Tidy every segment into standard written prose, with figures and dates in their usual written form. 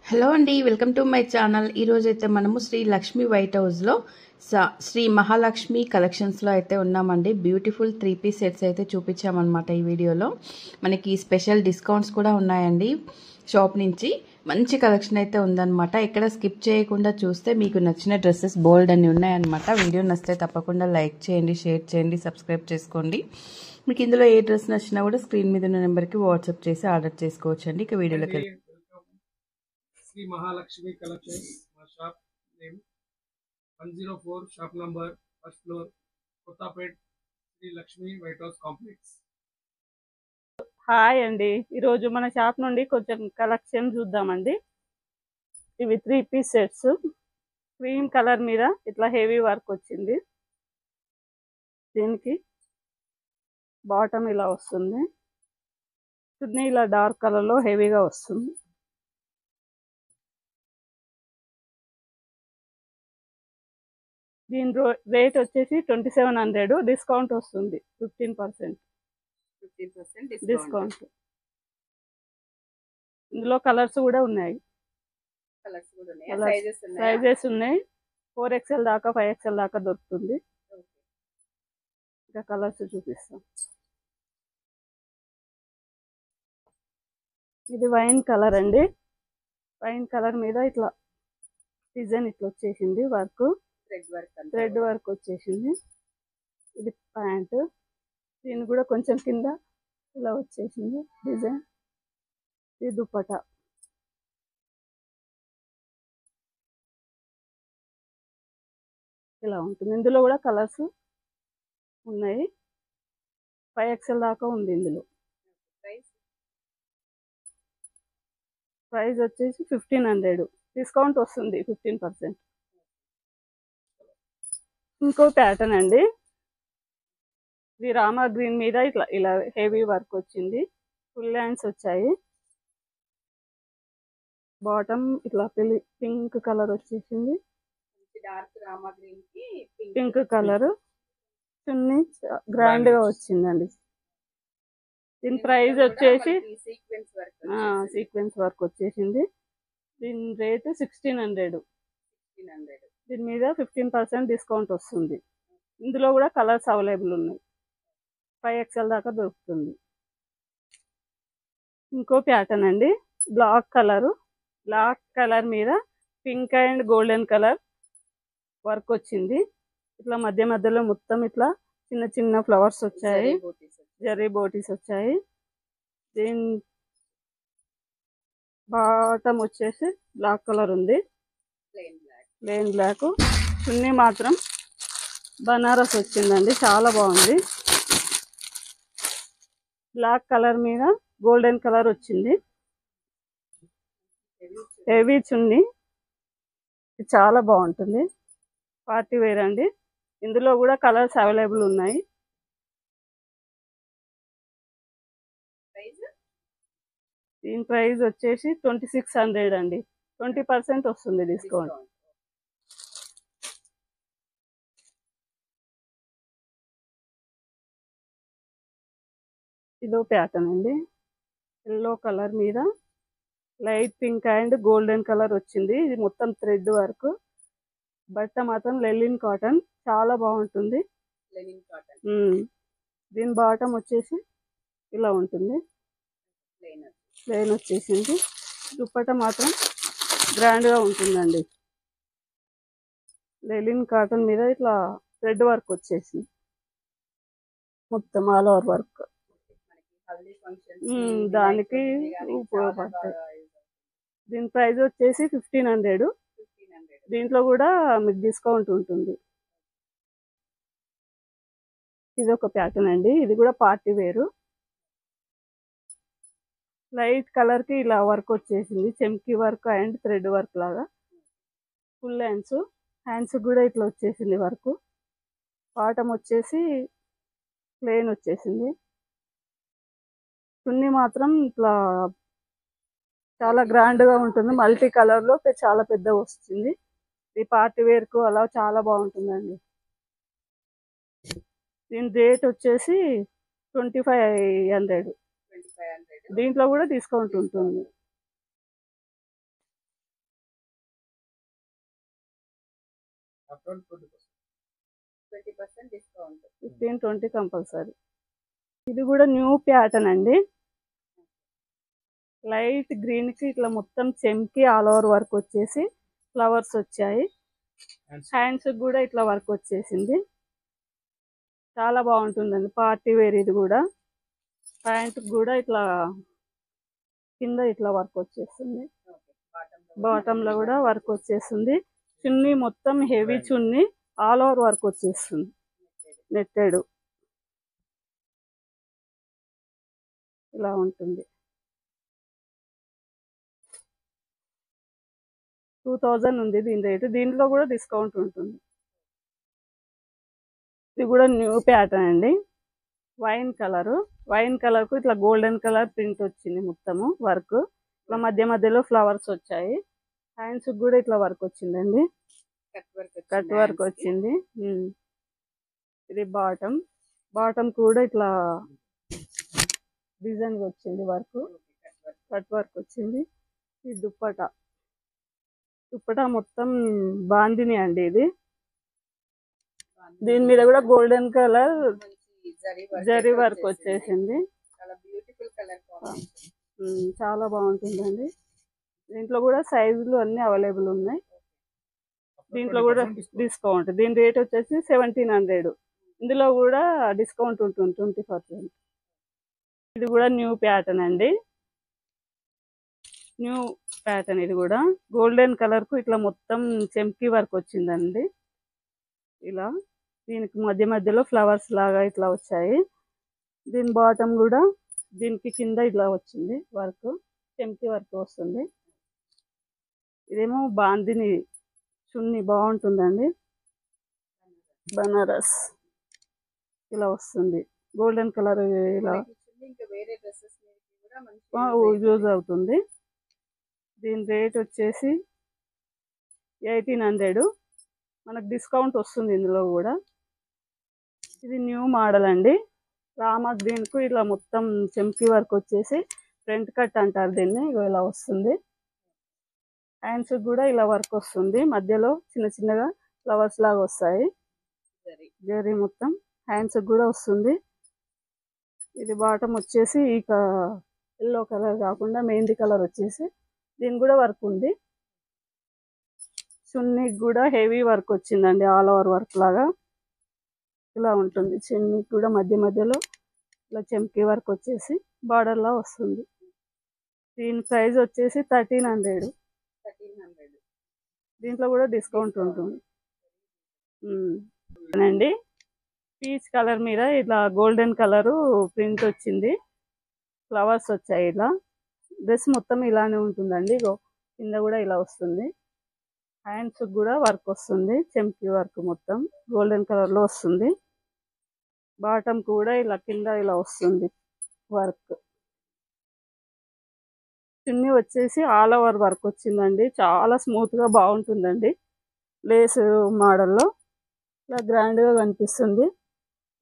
Hello అండి, welcome to my channel. ఈరోజు అయితే మనము శ్రీ లక్ష్మి వైట్ హౌస్లో శ్రీ మహాలక్ష్మి కలెక్షన్స్లో అయితే ఉన్నామండి. బ్యూటిఫుల్ 3 పీస్ సెట్స్ అయితే చూపించామన్నమాట. ఈ వీడియోలో మనకి స్పెషల్ డిస్కౌంట్స్ కూడా ఉన్నాయండి. షాప్ నుంచి మంచి కలెక్షన్ అయితే ఉందన్నమాట. ఇక్కడ స్కిప్ చేయకుండా చూస్తే మీకు నచ్చిన డ్రెస్సెస్ బోల్డ్ అని ఉన్నాయన్నమాట. వీడియో నచ్చితే తప్పకుండా లైక్ చేయండి, షేర్ చేయండి, సబ్స్క్రైబ్ చేసుకోండి. మీకు ఇందులో ఏ డ్రెస్ నచ్చినా కూడా స్క్రీన్ మీద ఉన్న నెంబర్కి వాట్సాప్ చేసి ఆర్డర్ చేసుకోవచ్చు అండి. ఇక వీడియోలోకి శ్రీ మహాలక్ష్మి కలెక్షన్స్. మా shop name 104, shop number, first floor, Kothapet, Sri Lakshmi white house complex. Hi అండి, ఈరోజు మన షాప్ నుండి కొంచెం కలెక్షన్ చూద్దామండి. ఇవి 3 పీస్ సెట్స్. క్రీమ్ కలర్ మీద ఇట్లా హెవీ వర్క్ వచ్చింది. దీనికి బాటమ్ ఇలా వస్తుంది, చున్నీ ఇలా డార్క్ కలర్లో హెవీగా వస్తుంది. దీని రేట్ వచ్చేసి 2700. డిస్కౌంట్ వస్తుంది 15% డిస్కౌంట్. ఇందులో కలర్స్ కూడా ఉన్నాయి, సైజెస్ ఉన్నాయి. 4XL దాకా 5XL దాకా దొరుకుతుంది. ఇంకా కలర్స్ చూపిస్తాం. ఇది వైన్ కలర్ అండి. వైన్ కలర్ మీద ఇట్లా డిజైన్ ఇట్లా వచ్చేసింది, వర్క్ థ్రెడ్ వర్క్ వచ్చేసింది. ఇది ప్యాంట్, దీని కూడా కొంచెం కింద ఇలా వచ్చేసింది డిజైన్. ఇది దుపట్టా. ఇలా ఉంటుంది. ఇందులో కూడా కలర్స్ ఉన్నాయి. 5XL దాకా ఉంది. ఇందులో ప్రైస్ వచ్చేసి 1500. డిస్కౌంట్ వస్తుంది 15%. ఇంకో ప్యాటర్న్ అండి. ఇది రామా గ్రీన్ మీద ఇట్లా ఇలా హెవీ వర్క్ వచ్చింది. ఫుల్ హ్యాండ్స్ వచ్చాయి. బాటమ్ ఇట్లా పింక్ కలర్ వచ్చేసింది, పింక్ కలర్. చున్నీ గ్రాండ్ గా వచ్చిందండి. దీని ప్రైస్ వచ్చేసి సీక్వెన్స్ వర్క్ వచ్చేసింది. దీని రేటు 1600. దీని మీద 15% డిస్కౌంట్ వస్తుంది. ఇందులో కూడా కలర్స్ అవైలబుల్ ఉన్నాయి. 5XL దాకా దొరుకుతుంది. ఇంకో ప్యాటర్న్ అండి. బ్లాక్ కలర్ మీద pink and golden colour work వచ్చింది. ఇట్లా మధ్య మధ్యలో మొత్తం ఇట్లా చిన్న చిన్న ఫ్లవర్స్ వచ్చాయి, జరీ బోటీస్ వచ్చాయి. దీని బాటమ్ వచ్చేసి బ్లాక్ కలర్ ఉంది, ప్లెయిన్ బ్లాక్. చున్నీ మాత్రం బనారస్ వచ్చిందండి, చాలా బాగుంది. బ్లాక్ కలర్ మీద గోల్డెన్ కలర్ వచ్చింది. హెవీ చున్నీ, చాలా బాగుంటుంది. పార్టీ వేర్ అండి. ఇందులో కూడా కలర్స్ అవైలబుల్ ఉన్నాయి. దీని ప్రైస్ వచ్చేసి 2600 అండి. 20% వస్తుంది డిస్కౌంట్. ఇదో ప్యాటర్న్ అండి. ఎల్లో కలర్ మీద light pink and golden colour వచ్చింది. ఇది మొత్తం థ్రెడ్ వర్క్. బట్ట మాత్రం లెనిన్ కాటన్, చాలా బాగుంటుంది. దీని బాటమ్ వచ్చేసి ఇలా ఉంటుంది, ప్లెయిన్ వచ్చేసింది. దుపట్టా మాత్రం గ్రాండ్ గా ఉంటుందండి. లెనిన్ కాటన్ మీద ఇట్లా థ్రెడ్ వర్క్ వచ్చేసింది, మొత్తం ఆల్ ఓవర్ వర్క్. దానికి ఉపయోగపడతాయి. దీని ప్రైస్ వచ్చేసి 1500. దీంట్లో కూడా మీకు డిస్కౌంట్ ఉంటుంది. ఇది ఒక ప్యాటర్న్ అండి. ఇది కూడా పార్టీ వేరు. లైట్ కలర్ కి ఇలా వర్క్ వచ్చేసింది, చెమ్కీ వర్క్ అండ్ థ్రెడ్ వర్క్ లాగా. ఫుల్ హ్యాండ్స్ కూడా ఇట్లా వచ్చేసింది వర్క్. బాటమ్ వచ్చేసి ప్లెయిన్ వచ్చేసింది. చున్నీ మాత్రం ఇట్లా చాలా గ్రాండ్ గా ఉంటుంది. మల్టీ కలర్ లో చాలా పెద్ద వస్తుంది. ఈ పార్టీ వేర్ కు అలా చాలా బాగుంటుందండి. దీని రేట్ వచ్చేసి 2500. దీంట్లో కూడా డిస్కౌంట్ ఉంటుంది. Up to 20%. 15-20 కంపల్సరీ. ఇది కూడా న్యూ ప్యాటర్న్ అండి. లైట్ గ్రీన్ కి ఇట్లా మొత్తం చెంకి ఆల్ ఓవర్ వర్క్ వచ్చేసి ఫ్లవర్స్ వచ్చాయి. హ్యాండ్స్ కూడా ఇట్లా వర్క్ వచ్చేసింది. చాలా బాగుంటుందండి, పార్టీ వేర్. ఇది కూడా ప్యాంట్ కూడా ఇట్లా కింద ఇట్లా వర్క్ వచ్చేస్తుంది, బాటమ్ లో కూడా వర్క్ వచ్చేస్తుంది. చున్నీ మొత్తం హెవీ చున్నీ, ఆల్ ఓవర్ వర్క్ వచ్చేస్తుంది, నెట్టెడ్. ఇలా ఉంటుంది. 2000 ఉంది దీని రేటు. దీంట్లో కూడా డిస్కౌంట్ ఉంటుంది. ఇది కూడా న్యూ ప్యాటర్న్ అండి. వైన్ కలర్ కు ఇట్లా గోల్డెన్ కలర్ ప్రింట్ వచ్చింది మొత్తము వర్క్. ఇట్లా మధ్య మధ్యలో ఫ్లవర్స్ వచ్చాయి. హ్యాండ్స్ కూడా ఇట్లా వర్క్ వచ్చిందండి, కట్ వర్క్ వచ్చింది. ఇది బాటమ్ కూడా ఇట్లా డిజైన్ వచ్చింది, వర్క్ కట్ వర్క్ వచ్చింది. ఇది దుప్పటా మొత్తం బాందిని అండి. ఇది దీని మీద కూడా గోల్డెన్ కలర్ జరీ వర్క్ వచ్చేసింది. చాలా బాగుంటుందండి. దీంట్లో కూడా సైజులు అన్ని అవైలబుల్ ఉన్నాయి. దీంట్లో కూడా డిస్కౌంట్. దీని రేట్ వచ్చేసి 1700. ఇందులో కూడా డిస్కౌంట్ ఉంటుంది 20%. ఇది కూడా న్యూ ప్యాటర్న్ అండి. ఇది కూడా గోల్డెన్ కలర్ కు ఇట్లా మొత్తం చెంకీ వర్క్ వచ్చిందండి. ఇలా దీనికి మధ్య మధ్యలో ఫ్లవర్స్ లాగా ఇట్లా వచ్చాయి. దీని బాటమ్ కూడా దీనికి కింద ఇట్లా వచ్చింది వర్క్, చెంకీ వర్క్ వస్తుంది. ఇదేమో బాందిని చున్నీ, బాగుంటుందండి. బనారస్ ఇలా వస్తుంది, గోల్డెన్ కలర్. ఇలా యూజ్ అవుతుంది. దీని రేట్ వచ్చేసి 1800. మనకు డిస్కౌంట్ వస్తుంది ఇందులో కూడా. ఇది న్యూ మోడల్ అండి. రామా గ్రీన్ కు ఇలా మొత్తం చెంకీ వర్క్ వచ్చేసి ఫ్రంట్ కట్ అంటారు దీన్ని. ఇలా వస్తుంది. హ్యాండ్స్ కూడా ఇలా వర్క్ వస్తుంది, మధ్యలో చిన్న చిన్నగా ఫ్లవర్స్ లాగా వస్తాయి. జరీ మొత్తం హ్యాండ్స్ కూడా వస్తుంది. ఇది బాటమ్ వచ్చేసి ఇక ఎల్లో కలర్ కాకుండా మెహందీ కలర్ వచ్చేసి దీని కూడా వర్క్ ఉంది. చున్నీకి కూడా హెవీ వర్క్ వచ్చిందండి, ఆల్ ఓవర్ వర్క్ లాగా ఇలా ఉంటుంది. చున్నీకి కూడా మధ్య మధ్యలో ఇలా చెంకీ వర్క్ వచ్చేసి బార్డర్ లా వస్తుంది. దీని ప్రైస్ వచ్చేసి 1300. దీంట్లో కూడా డిస్కౌంట్ ఉంటుంది అండి. పీచ్ కలర్ మీద ఇట్లా గోల్డెన్ కలర్ ప్రింట్ వచ్చింది, ఫ్లవర్స్ వచ్చాయి. ఇలా డ్రెస్ మొత్తం ఇలానే ఉంటుందండి. కింద కూడా ఇలా వస్తుంది. హ్యాండ్స్ కూడా వర్క్ వస్తుంది, చెంకీ వర్క్ మొత్తం గోల్డెన్ కలర్ లో వస్తుంది. బాటమ్ కూడా ఇలా కింద ఇలా వస్తుంది వర్క్. చున్నీ వచ్చేసి ఆల్ ఓవర్ వర్క్ వచ్చిందండి. చాలా స్మూత్ గా బాగుంటుందండి. లేస్ మోడల్లో ఇలా గ్రాండ్ గా కనిపిస్తుంది.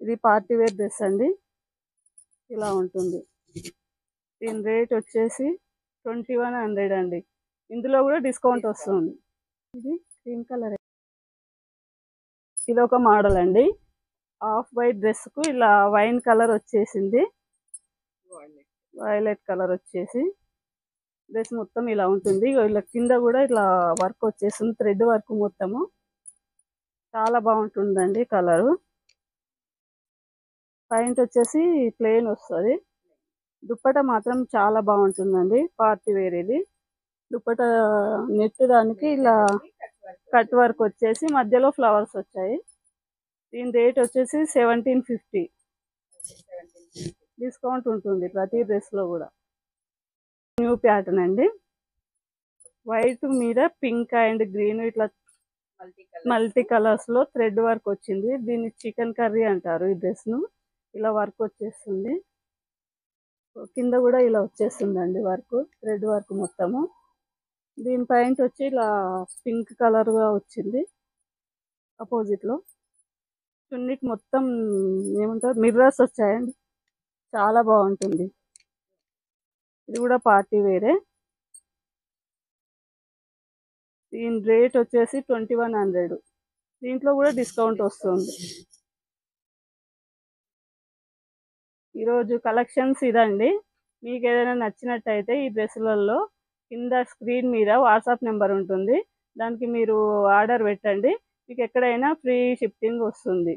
ఇది పార్టీ వేర్ డ్రెస్ అండి, ఇలా ఉంటుంది. దీని రేట్ వచ్చేసి 2100 అండి. ఇందులో కూడా డిస్కౌంట్ వస్తుంది. ఇది క్రీమ్ కలర్. ఇది ఒక మోడల్ అండి. ఆఫ్ వైట్ డ్రెస్ కు ఇలా వైన్ కలర్ వచ్చేసింది, వైలెట్ కలర్ వచ్చేసి డ్రెస్ మొత్తం ఇలా ఉంటుంది. ఇలా కింద కూడా ఇట్లా వర్క్ వచ్చేసింది, థ్రెడ్ వర్క్ మొత్తము. చాలా బాగుంటుందండి కలరు. ప్యాంట్ వచ్చేసి ప్లెయిన్ వస్తుంది. దుప్పట మాత్రం చాలా బాగుంటుందండి, పార్టీ వేర్. ఇది దుప్పట నెట్ దానికి ఇలా కట్ వర్క్ వచ్చేసి మధ్యలో ఫ్లవర్స్ వచ్చాయి. దీని రేట్ వచ్చేసి 1750. డిస్కౌంట్ ఉంటుంది ప్రతి డ్రెస్ లో కూడా. న్యూ ప్యాటర్న్ అండి. వైట్ మీద పింక్ అండ్ గ్రీన్ ఇట్లా మల్టీ కలర్స్ లో థ్రెడ్ వర్క్ వచ్చింది. దీన్ని చికెన్ కర్రీ అంటారు. ఈ డ్రెస్ ను ఇలా వర్క్ వచ్చేస్తుంది. కింద కూడా ఇలా వచ్చేస్తుందండి వర్క్, థ్రెడ్ వర్క్ మొత్తము. దీని ప్యాంట్ వచ్చి ఇలా పింక్ కలర్ గా వచ్చింది అపోజిట్ లో. చున్నీకి మొత్తం ఏమంటారు మిర్రర్స్ వచ్చాయండి, చాలా బాగుంటుంది. ఇది కూడా పార్టీ వేరే. దీని రేట్ వచ్చేసి 2100. దీంట్లో కూడా డిస్కౌంట్ వస్తుంది. ఈరోజు కలెక్షన్స్ ఇదండి. మీకు ఏదైనా నచ్చినట్టయితే ఈ డ్రెస్సులలో కింద స్క్రీన్ మీద వాట్సాప్ నెంబర్ ఉంటుంది, దానికి మీరు ఆర్డర్ పెట్టండి, మీకు ఎక్కడైనా ఫ్రీ షిప్పింగ్ వస్తుంది.